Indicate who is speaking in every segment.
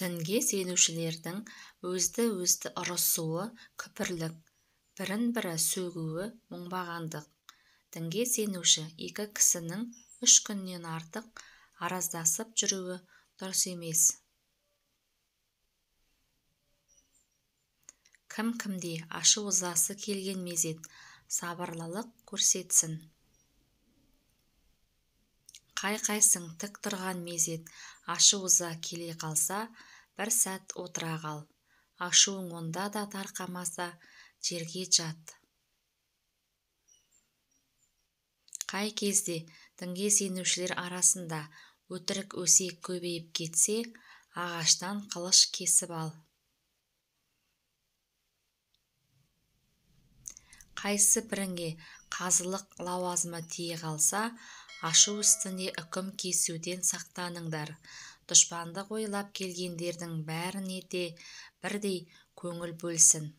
Speaker 1: Дінге сенушілердің өзді-өзді ұрысуы күпірлік, бірін-бірі сөгуі оңбағандық. Дінге сенуші екі кісінің 3 күннен артық араздасып жүруі дұрыс емес. Кім-кімде ашу-ызасы келген мезет сабырлылық көрсетсін. Қай-қайсың тік тұрған мезет ашу-ыза келе қалса, бір сәт отыра қал. Ашуың онда да тарқамаса, жерге жат. Қай кезде дінге сенушілер арасында өтірік өсек көбейіп кетсе, ағаштан қылыш кесіп ал. Қайсы біріңе қазылық лауазымы тие қалса, ашу үстіне үкім кесуден сақтаныңдар. Дұшпандық ойлап келгендердің бәріне де бірдей көңіл бөлсін.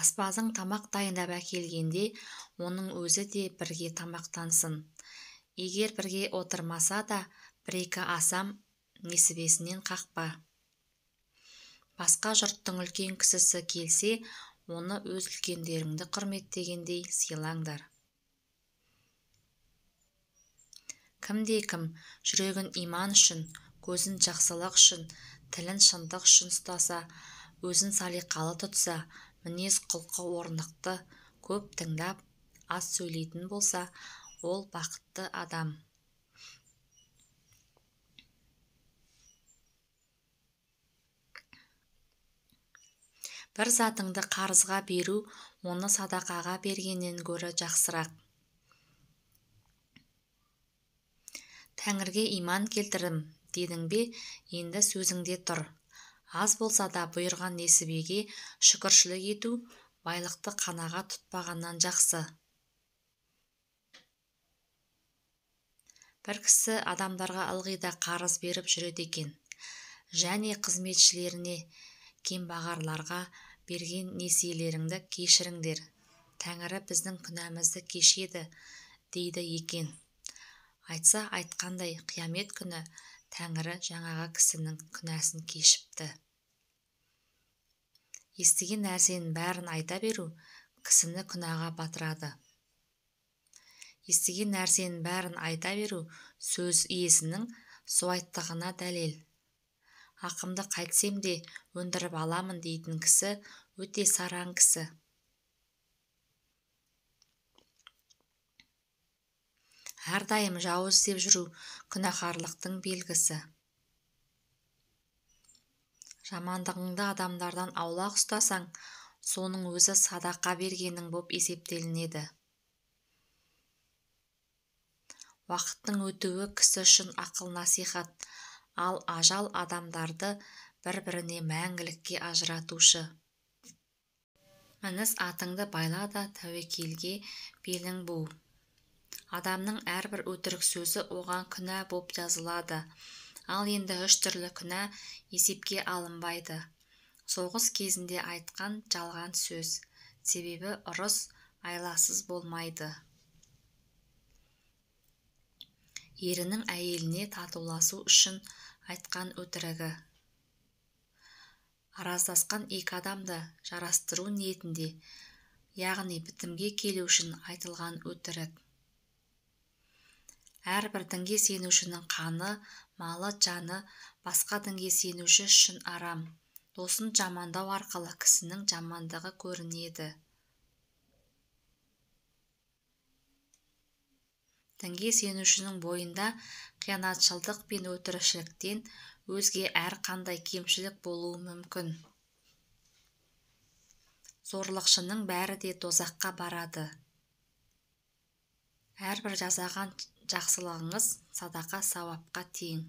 Speaker 1: Аспазың тамақ дайындап әкелгенде, оның өзі де бірге тамақтансын. Егер бірге отырмаса да, бір-екі асам несібесінен қақпа. Басқа жұрттың үлкен кісісі келсе, оны өз үлкендеріңді құрметтегендей сыйлаңдар. Кімде-кім жүрегін иман үшін, көзін жақсылық үшін, тілін шындық үшін ұстаса, өзін салиқалы тұтса, мінез құлқы орнықты, көп тыңдап, аз сөйлейтін болса, ол бақытты адам. Бір затыңды қарызға беру, оны садақаға бергеннен гөрі жақсырақ. Тәңірге иман келтірдім, дедің бе, енді сөзіңде тұр. Аз болса да бұйырған несібеге шүкіршілік ету, байлықты қанаға тұтпағаннан жақсы. Бір кісі адамдарға ылғи да қарыз беріп жүреді екен. Және қызметшілеріне, кембағарларға берген несиелеріңді кешіріңдер. Тәңірі біздің күнәмізді кешеді, дейді екен. Айтса айтқандай, қиямет күні Тәңірі жаңағы кісінің күнәсін кешіпті. Естіген нәрсенің бәрін айта беру кісіні күнәға батырады. Естіген нәрсенің бәрін айта беру сөз иесінің суайттығына дәлел. Ақымды қайтсем де өндіріп аламын дейтін кісі өте сараң кісі. Әрдайым жауыз іздеп жүру күнәһарлықтың белгісі. Жамандығыңды адамдардан аулақ ұстасаң, соның өзі садақа бергенің боп есептелінеді. Уақыттың өтуі кісі үшін ақыл-насихат, ал ажал адамдарды бір-біріне мәңгілікке ажыратушы. Мініс атыңды байла да тәуекелге белің бу. Адамның әрбір өтірік сөзі оған күнә боп жазылады. Ал енді 3 түрлі күнә есепке алынбайды. Соғыс кезінде айтқан жалған сөз, себебі ұрыс айласыз болмайды. Ерінің әйеліне татуласу үшін айтқан өтірігі. Араздасқан екі адамды жарастыру ниетінде, яғни бітімге келу үшін айтылған өтірік. Әрбір дінге сенушінің қаны, малы, жаны басқа дінге сенуші үшін арам. Досын жамандау арқылы кісінің жамандығы көрінеді. Дінге сенушінің бойында қиянатшылдық пен өтірікшіліктен өзге әрқандай кемшілік болуы мүмкін. Зорлықшының бәрі де дозаққа барады. Әрбір жасаған жақсылығыңыз садақа сауапқа тең.